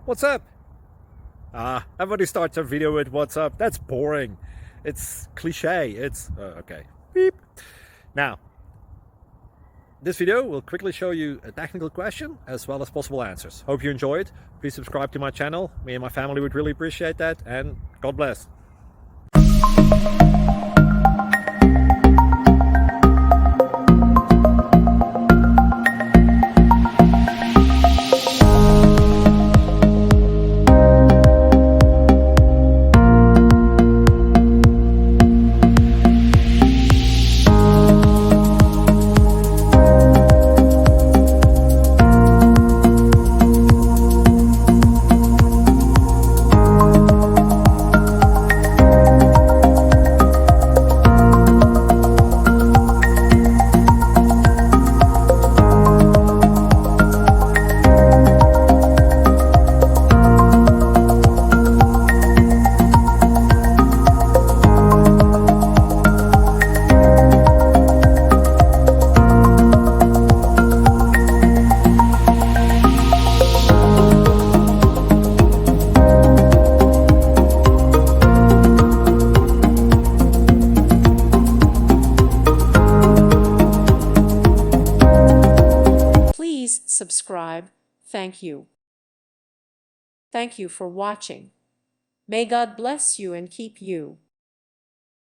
What's up? Everybody starts a video with what's up. That's boring. It's cliche. It's okay. Beep. Now, this video will quickly show you a technical question as well as possible answers. Hope you enjoy it. Please subscribe to my channel. Me and my family would really appreciate that, and God bless. Please subscribe. Thank you. Thank you for watching. May God bless you and keep you.